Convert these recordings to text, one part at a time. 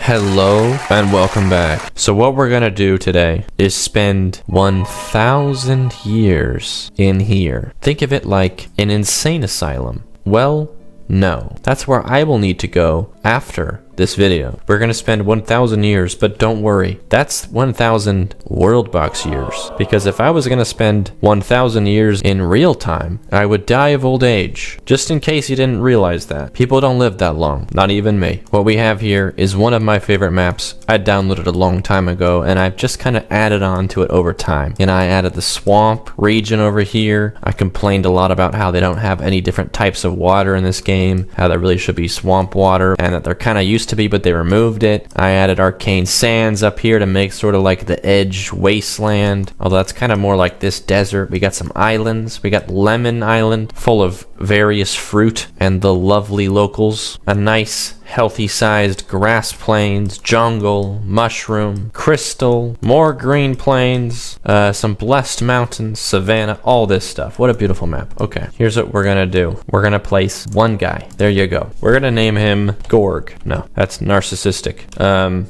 Hello and welcome back. So what we're gonna do today is spend 1,000 years in here. Think of it like an insane asylum. Well, no. That's where I will need to go after this video. We're gonna spend 1,000 years, but don't worry, that's 1,000 WorldBox years. Because if I was gonna spend 1,000 years in real time, I would die of old age. Just in case you didn't realize that. People don't live that long, not even me. What we have here is one of my favorite maps. I downloaded a long time ago, and I've just kind of added on to it over time. And I added the swamp region over here. I complained a lot about how they don't have any different types of water in this game, how there really should be swamp water, and that they're kind of used to be, but they removed it. I added arcane sands up here to make sort of like the edge wasteland, although that's kind of more like this desert. We got some islands. We got Lemon Island, full of various fruit and the lovely locals. A nice healthy sized grass plains, jungle, mushroom, crystal, more green plains, some blessed mountains, savanna, all this stuff. What a beautiful map. Okay, here's what we're gonna do. We're gonna place one guy. There you go. We're gonna name him Gorg. No, that's narcissistic.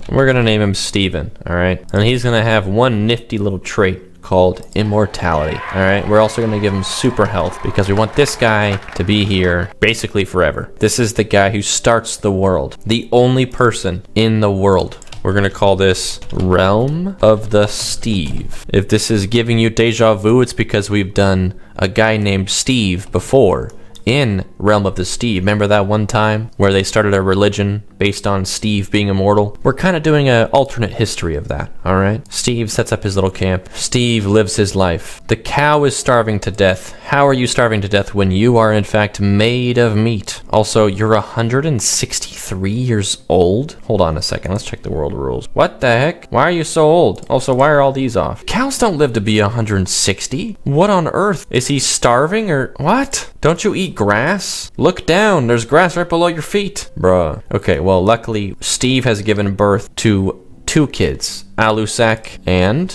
We're gonna name him Steven, all right? And he's gonna have one nifty little trait called immortality. All right, we're also going to give him super health because we want this guy to be here basically forever. This is the guy who starts the world, the only person in the world. We're going to call this Realm of the Steve. If this is giving you deja vu, it's because we've done a guy named Steve before in Realm of the Steve. Remember that one time where they started a religion based on Steve being immortal? We're kind of doing an alternate history of that, all right? Steve sets up his little camp. Steve lives his life. The cow is starving to death. How are you starving to death when you are in fact made of meat? Also, you're 163 years old? Hold on a second, let's check the world rules. What the heck? Why are you so old? Also, why are all these off? Cows don't live to be 160. What on earth? Is he starving or what? Don't you eat grass? Look down, there's grass right below your feet. Bruh. Okay, well, luckily, Steve has given birth to two kids, Alusak and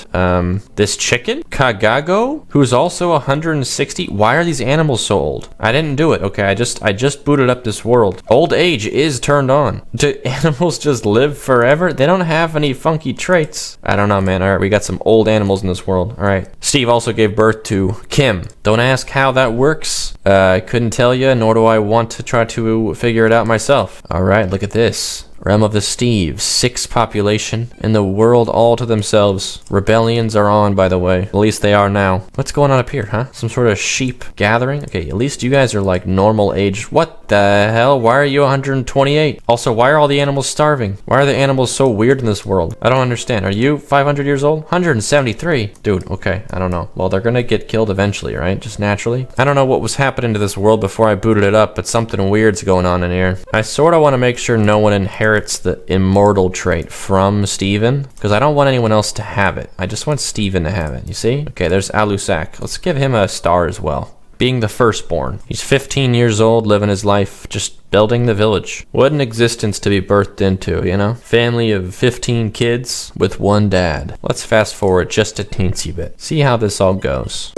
this chicken, Kagago, who's also 160. Why are these animals so old? I didn't do it. Okay, I just booted up this world. Old age is turned on. Do animals just live forever? They don't have any funky traits. I don't know, man. All right, we got some old animals in this world. All right. Steve also gave birth to Kim. Don't ask how that works. I couldn't tell you, nor do I want to try to figure it out myself. All right, look at this. Realm of the Steve, 6 population in the world all to themselves. Rebellions are on, by the way. At least they are now. What's going on up here, huh? Some sort of sheep gathering? Okay, at least you guys are like normal age. What the hell? Why are you 128? Also, why are all the animals starving? Why are the animals so weird in this world? I don't understand. Are you 500 years old? 173? Dude, okay, I don't know. Well, they're gonna get killed eventually, right? Just naturally. I don't know what was happening to this world before I booted it up, but something weird's going on in here. I sort of want to make sure no one inherits the immortal trait from Steven, because I don't want anyone else to have it. I just want Steven to have it, you see? Okay, there's Alusak. Let's give him a star as well. Being the firstborn. He's 15 years old, living his life, just building the village. What an existence to be birthed into, you know? Family of 15 kids with one dad. Let's fast forward just a teensy bit. See how this all goes.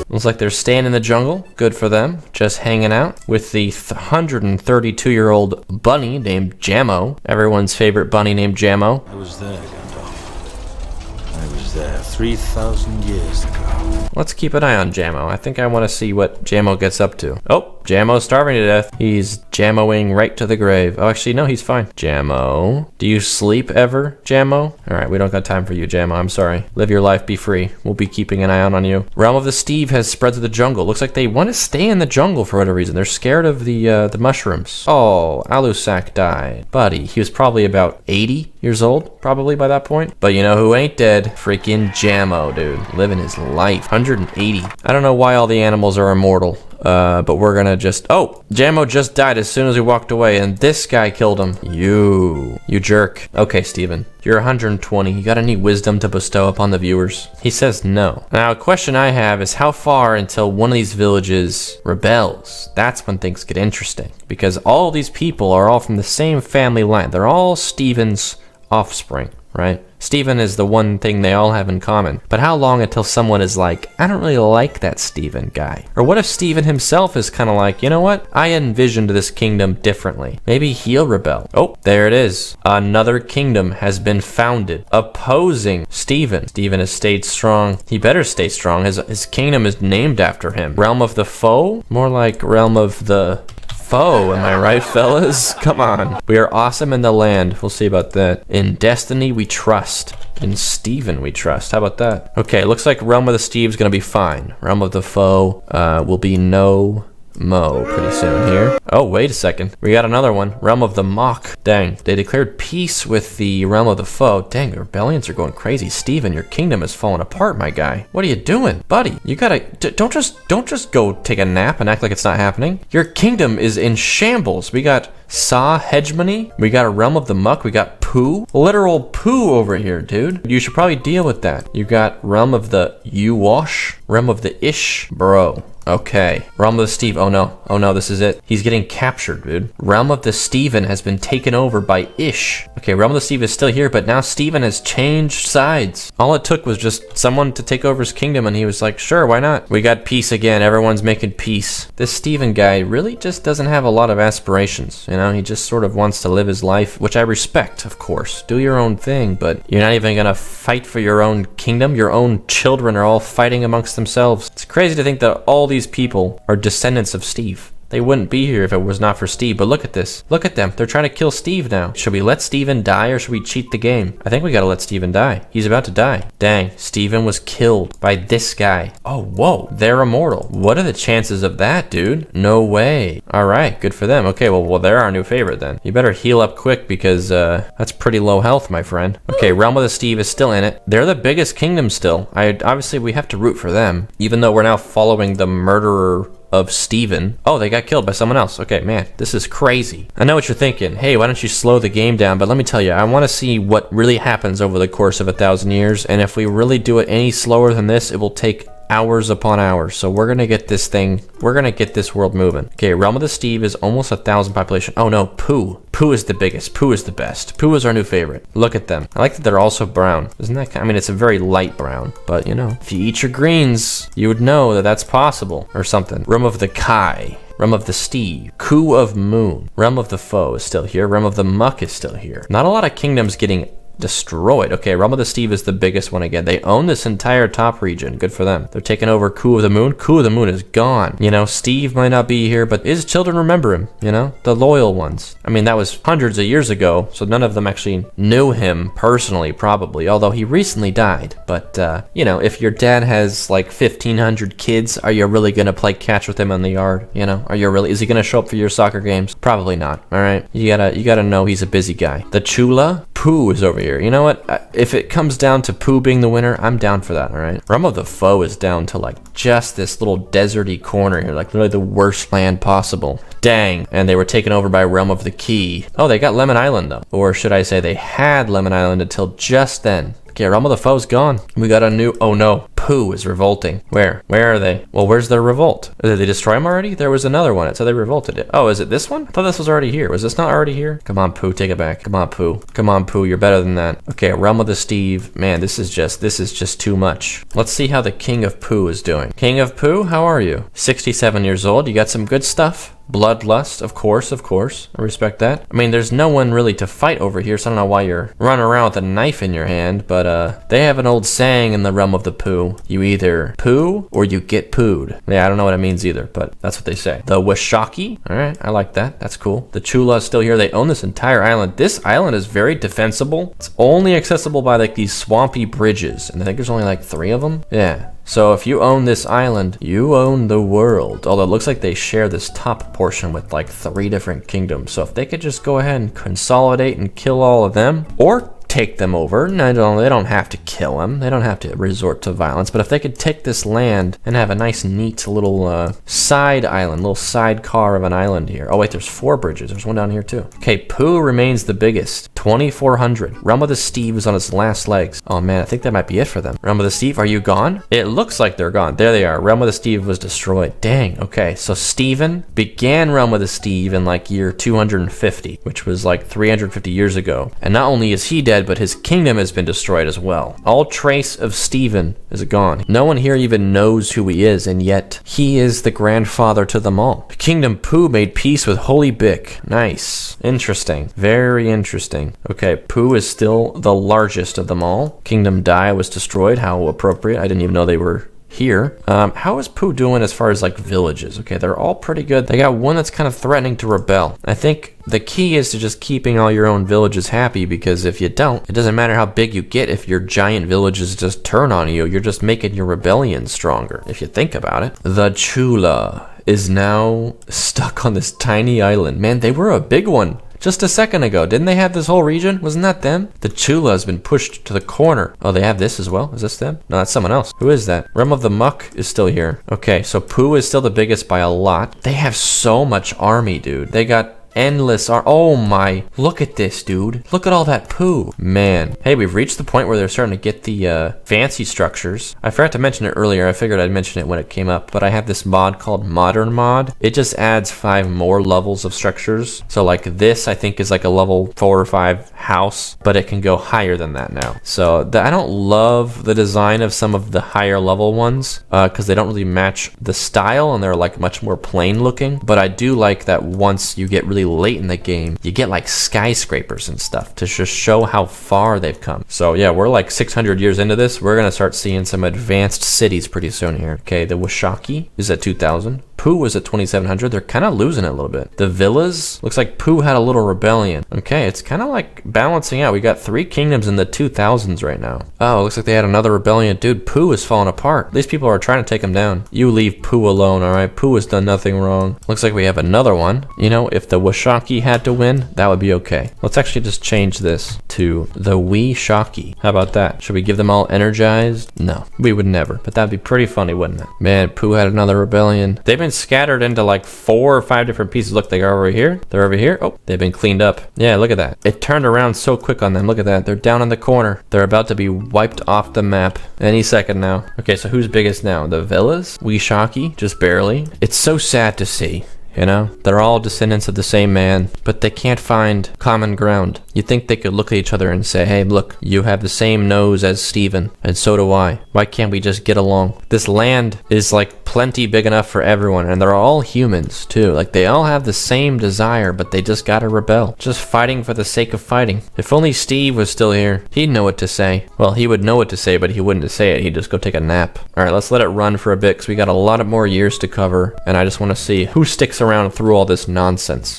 Looks like they're staying in the jungle. Good for them. Just hanging out with the 132-year-old bunny named Jammo. Everyone's favorite bunny named Jammo. I was there, Gandalf. I was there 3,000 years ago. Let's keep an eye on Jammo. I think I want to see what Jammo gets up to. Oh, Jammo's starving to death. He's Jammoing right to the grave. Oh, actually, no, he's fine. Jammo. Do you sleep ever, Jammo? All right, we don't got time for you, Jammo. I'm sorry. Live your life, be free. We'll be keeping an eye on you. Realm of the Steve has spread to the jungle. Looks like they want to stay in the jungle for whatever reason. They're scared of the mushrooms. Oh, Alusak died. Buddy, he was probably about 80 years old, probably by that point. But you know who ain't dead? Freaking Jammo, dude. Living his life. 180. I don't know why all the animals are immortal. But we're gonna just... Oh! Jammo just died as soon as we walked away, and this guy killed him. You jerk. Okay, Steven. You're 120. You got any wisdom to bestow upon the viewers? He says no. Now, a question I have is how far until one of these villages rebels? That's when things get interesting. Because all these people are all from the same family line. They're all Steven's offspring, right? Stephen is the one thing they all have in common. But how long until someone is like, I don't really like that Stephen guy? Or what if Stephen himself is kind of like, you know what? I envisioned this kingdom differently. Maybe he'll rebel. Oh, there it is. Another kingdom has been founded, opposing Stephen. Stephen has stayed strong. He better stay strong. His kingdom is named after him. Realm of the foe? More like realm of the foe, am I right, fellas? Come on. We are awesome in the land. We'll see about that. In destiny, we trust. In Stephen, we trust. How about that? Okay, looks like Realm of the Steve's gonna be fine. Realm of the foe will be no Mo pretty soon here. Oh, wait a second. We got another one. Realm of the Mock. Dang. They declared peace with the Realm of the Foe. Dang, the rebellions are going crazy. Steven, your kingdom is falling apart, my guy. What are you doing? Buddy, you gotta... Don't just go take a nap and act like it's not happening. Your kingdom is in shambles. We got Saw Hegemony. We got a Realm of the Muck. We got poo. Literal poo over here, dude. You should probably deal with that. You got Realm of the You-Wash. Realm of the Ish. Bro. Okay. Realm of the Steve. Oh no. Oh no, this is it. He's getting captured, dude. Realm of the Steven has been taken over by Ish. Okay, Realm of the Steve is still here, but now Steven has changed sides. All it took was just someone to take over his kingdom, and he was like, sure, why not? We got peace again. Everyone's making peace. This Steven guy really just doesn't have a lot of aspirations. You know, he just sort of wants to live his life, which I respect, of course. Do your own thing, but you're not even gonna fight for your own kingdom. Your own children are all fighting amongst themselves. It's crazy to think that all these people are descendants of Steve. They wouldn't be here if it was not for Steve, but look at this. Look at them. They're trying to kill Steve now. Should we let Steven die or should we cheat the game? I think we gotta let Steven die. He's about to die. Dang, Steven was killed by this guy. Oh, whoa, they're immortal. What are the chances of that, dude? No way. All right, good for them. Okay, well, they're our new favorite then. You better heal up quick because that's pretty low health, my friend. Okay, Realm of the Steve is still in it. They're the biggest kingdom still. Obviously, we have to root for them, even though we're now following the murderer of Steven. Oh, they got killed by someone else. Okay, man, this is crazy. I know what you're thinking. Hey, why don't you slow the game down? But let me tell you, I want to see what really happens over the course of 1,000 years. And if we really do it any slower than this, it will take hours upon hours. So we're gonna get this thing, we're gonna get this world moving. Okay, Realm of the Steve is almost 1,000 population. Oh no, Pooh. Pooh is the biggest. Pooh is the best. Pooh is our new favorite. Look at them. I like that they're also brown. Isn't that I mean, it's a very light brown, but you know, if you eat your greens, you would know that that's possible or something. Realm of the Kai. Realm of the Steve. Coup of Moon. Realm of the Foe is still here. Realm of the Muck is still here. Not a lot of kingdoms getting destroyed. Okay, Realm of the Steve is the biggest one again. They own this entire top region. Good for them. They're taking over Coup of the Moon. Coup of the Moon is gone. You know, Steve might not be here, but his children remember him, you know? The loyal ones. I mean, that was hundreds of years ago, so none of them actually knew him personally, probably, although he recently died. But, you know, if your dad has like 1,500 kids, are you really gonna play catch with him in the yard? You know, are you really, is he gonna show up for your soccer games? Probably not, all right? You gotta know he's a busy guy. The Chula, Pooh is over here. You know what? If it comes down to Pooh being the winner, I'm down for that, all right? Realm of the Foe is down to like just this little deserty corner here, like literally the worst land possible. Dang. And they were taken over by Realm of the Key. Oh, they got Lemon Island though. Or should I say they had Lemon Island until just then. Okay, Realm of the Foe's gone. We got a new... Oh no, Pooh is revolting. Where? Where are they? Well, where's their revolt? Did they destroy them already? There was another one. It said they revolted it. Oh, is it this one? I thought this was already here. Was this not already here? Come on, Pooh, take it back. Come on, Pooh. Come on, Pooh, you're better than that. Okay, Realm of the Steve. Man, this is just too much. Let's see how the King of Pooh is doing. King of Pooh, how are you? 67 years old. You got some good stuff? Bloodlust, of course. I respect that. I mean, there's no one really to fight over here, so I don't know why you're running around with a knife in your hand, but they have an old saying in the realm of the Pooh. You either poo or you get pooed. Yeah, I don't know what it means either, but that's what they say. The Washaki, alright, I like that. That's cool. The Chula is still here. They own this entire island. This island is very defensible. It's only accessible by like these swampy bridges, and I think there's only like 3 of them. Yeah. So if you own this island, you own the world. Although it looks like they share this top portion with like 3 different kingdoms. So if they could just go ahead and consolidate and kill all of them, or take them over. No, they don't have to kill them. They don't have to resort to violence. But if they could take this land and have a nice, neat little side island, little sidecar of an island here. Oh wait, there's 4 bridges. There's one down here too. Okay, Pooh remains the biggest. 2400. Realm of the Steve is on its last legs. Oh man, I think that might be it for them. Realm of the Steve, are you gone? It looks like they're gone. There they are. Realm of the Steve was destroyed. Dang, okay. So Steven began Realm of the Steve in like year 250, which was like 350 years ago. And not only is he dead, but his kingdom has been destroyed as well. All trace of Steven is gone. No one here even knows who he is, and yet he is the grandfather to them all. Kingdom Pooh made peace with Holy Bic. Nice. Interesting. Very interesting. Okay, Pooh is still the largest of them all. Kingdom Dai was destroyed. How appropriate. I didn't even know they were here. How is Pooh doing as far as like villages? Okay, they're all pretty good. They got one that's kind of threatening to rebel. I think the key is to just keeping all your own villages happy, because if you don't, it doesn't matter how big you get. If your giant villages just turn on you, you're just making your rebellion stronger, if you think about it. The Chula is now stuck on this tiny island. Man, they were a big one just a second ago. Didn't they have this whole region? Wasn't that them? The Chula has been pushed to the corner. Oh, they have this as well? Is this them? No, that's someone else. Who is that? Realm of the Muck is still here. Okay, so Pooh is still the biggest by a lot. They have so much army, dude. They got endless oh my, look at this, dude. Look at all that Pooh. Man. Hey, we've reached the point where they're starting to get the fancy structures. I forgot to mention it earlier. I figured I'd mention it when it came up, but I have this mod called ModernMod. It just adds 5 more levels of structures. So like this, I think is like a level 4 or 5 house, but it can go higher than that now. So I don't love the design of some of the higher level ones because they don't really match the style, and they're like much more plain looking. But I do like that once you get really late in the game, you get like skyscrapers and stuff to just show how far they've come. So yeah, we're like 600 years into this. We're gonna start seeing some advanced cities pretty soon here. Okay, the Washaki is at 2000. Pooh was at 2700. They're kind of losing it a little bit. The villas, looks like Pooh had a little rebellion. Okay, it's kind of like balancing out. We got 3 kingdoms in the 2000s right now. Oh, looks like they had another rebellion. Dude, Pooh is falling apart. These people are trying to take him down. You leave Pooh alone, alright? Pooh has done nothing wrong. Looks like we have another one. You know, if the Washaki had to win, that would be okay. Let's actually just change this to the Wee-Shaki. How about that? Should we give them all energized? No, we would never, but that'd be pretty funny, wouldn't it? Man, Pooh had another rebellion. They've been scattered into like 4 or 5 different pieces. Look, they are over here. They're over here. Oh, they've been cleaned up. Yeah, look at that. It turned around so quick on them. Look at that. They're down in the corner. They're about to be wiped off the map any second now. Okay, so who's biggest now? The villas? Wee-Shaki, just barely. It's so sad to see. You know, they're all descendants of the same man, but they can't find common ground. You'd think they could look at each other and say, hey, look, you have the same nose as Steven, and so do I. Why can't we just get along? This land is like plenty big enough for everyone, and they're all humans too. Like they all have the same desire, but they just gotta rebel. Just fighting for the sake of fighting. If only Steve was still here, he'd know what to say. Well, he would know what to say, but he wouldn't say it. He'd just go take a nap. All right, let's let it run for a bit, because we got a lot of more years to cover, and I just want to see who sticks around through all this nonsense.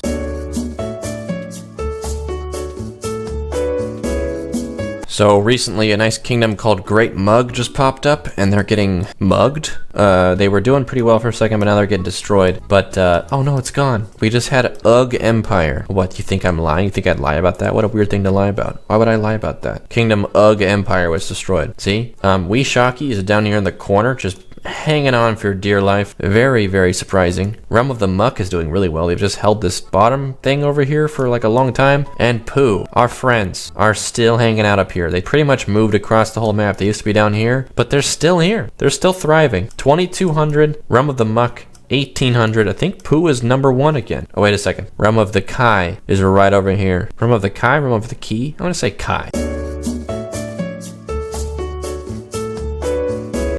So recently a nice kingdom called Great Mug just popped up, and they're getting mugged. They were doing pretty well for a second, but now they're getting destroyed. But oh no, it's gone. We just had Ugg Empire. What, you think I'm lying? You think I'd lie about that? What a weird thing to lie about. Why would I lie about that? Kingdom Ugg Empire was destroyed. See? Wee-Shaki is down here in the corner, just hanging on for dear life. Very, very surprising. Realm of the Muck is doing really well. They've just held this bottom thing over here for like a long time. And Pooh, our friends, are still hanging out up here. They pretty much moved across the whole map. They used to be down here, but they're still here. They're still thriving. 2200, Realm of the Muck, 1800. I think Pooh is number 1 again. Oh, wait a second. Realm of the Kai is right over here. Realm of the Kai, Realm of the Key. I want to say Kai.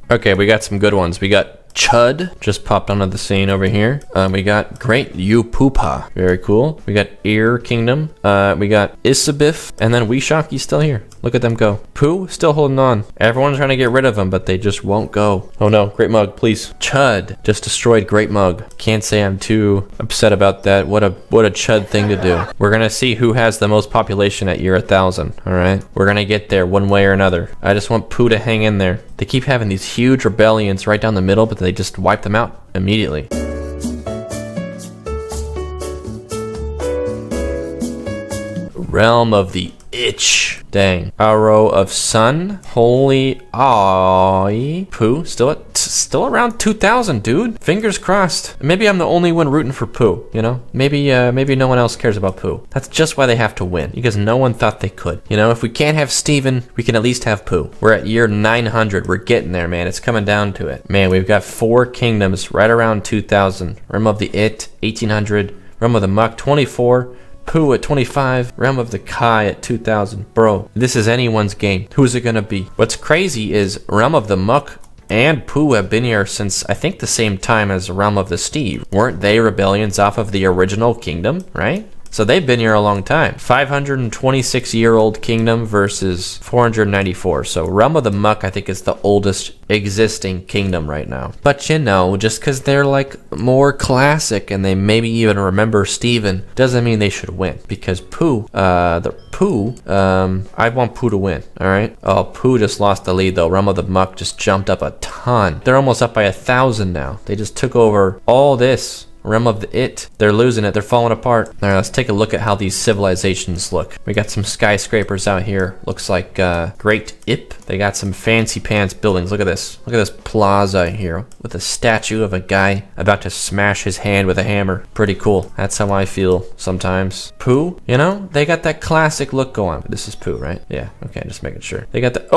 Okay, we got some good ones. We got Chud, just popped onto the scene over here. We got Great Yupupa, very cool. We got Ear Kingdom. We got Isabif, and then Wee-Shaki's still here. Look at them go. Pooh still holding on. Everyone's trying to get rid of him, but they just won't go. Oh no, Great Mug, please. Chud just destroyed Great Mug. Can't say I'm too upset about that. What a Chud thing to do. We're gonna see who has the most population at year 1000. All right, we're gonna get there one way or another. I just want Pooh to hang in there. They keep having these huge rebellions right down the middle, but they just wipe them out immediately. Realm of the itch. Dang. Arrow of Sun. Holy eye. Pooh. Still around 2,000, dude. Fingers crossed. Maybe I'm the only one rooting for Pooh, you know? Maybe no one else cares about Pooh. That's just why they have to win, because no one thought they could. You know, if we can't have Steven, we can at least have Pooh. We're at year 900. We're getting there, man. It's coming down to it. Man, we've got 4 kingdoms right around 2,000. Realm of the It, 1,800. Realm of the Muck, 24. Pooh at 25, Realm of the Kai at 2,000. Bro, this is anyone's game. Who's it gonna be? What's crazy is Realm of the Muck and Pooh have been here since, I think, the same time as Realm of the Steve. Weren't they rebellions off of the original kingdom, right? So they've been here a long time. 526-year-old kingdom versus 494. So Realm of the Muck, I think, is the oldest existing kingdom right now. But you know, just because they're like more classic and they maybe even remember Steven, doesn't mean they should win. Because Pooh, I want Pooh to win, all right? Oh, Pooh just lost the lead though. Realm of the Muck just jumped up a ton. They're almost up by 1,000 now. They just took over all this. Realm of the It. They're losing it. They're falling apart. All right, let's take a look at how these civilizations look. We got some skyscrapers out here. Looks like Great Ip. They got some fancy pants buildings. Look at this. Look at this plaza here with a statue of a guy about to smash his hand with a hammer. Pretty cool. That's how I feel sometimes. Pooh, you know, they got that classic look going. This is Pooh, right? Yeah, okay, just making sure. They got the,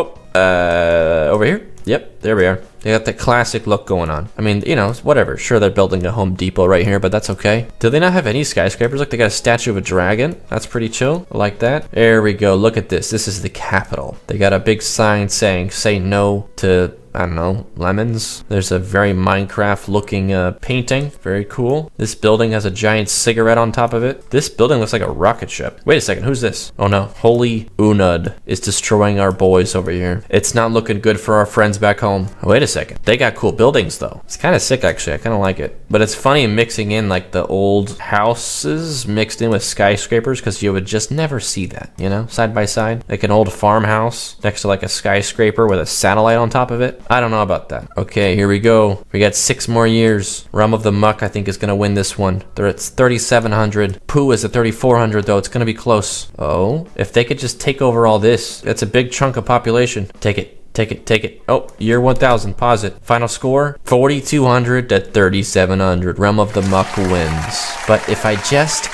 over here? Yep, there we are. They got that classic look going on. I mean, you know, whatever. Sure, they're building a Home Depot right here, but that's okay. Do they not have any skyscrapers? Look, they got a statue of a dragon. That's pretty chill. I like that. There we go. Look at this. This is the capital. They got a big sign saying, say no to, I don't know, lemons. There's a very Minecraft looking painting. Very cool. This building has a giant cigarette on top of it. This building looks like a rocket ship. Wait a second, who's this? Oh no, Holy Unud is destroying our boys over here. It's not looking good for our friends back home. Wait a second, they got cool buildings though. It's kind of sick actually, I kind of like it. But it's funny mixing in like the old houses mixed in with skyscrapers, because you would just never see that, you know, side by side. Like an old farmhouse next to like a skyscraper with a satellite on top of it. I don't know about that. Okay, here we go. We got 6 more years. Realm of the Muck, I think, is going to win this one. They're at 3,700. Pooh is at 3,400, though. It's going to be close. Oh, if they could just take over all this, that's a big chunk of population. Take it. Take it, take it. Oh, year 1,000. Pause it. Final score, 4,200 to 3,700. Realm of the Muck wins. But if I just,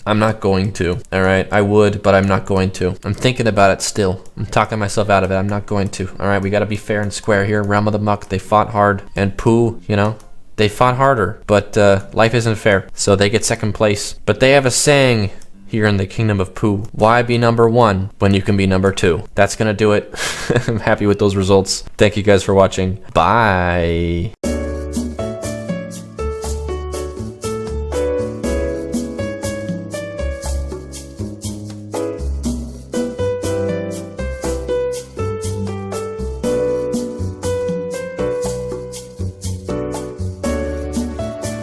I'm not going to. All right, I would, but I'm not going to. I'm thinking about it still. I'm talking myself out of it. I'm not going to. All right, we got to be fair and square here. Realm of the Muck, they fought hard. And Pooh, you know, they fought harder. But life isn't fair, so they get second place. But they have a saying here in the Kingdom of Pooh: why be number 1 when you can be number 2? That's gonna do it. I'm happy with those results. Thank you guys for watching. Bye.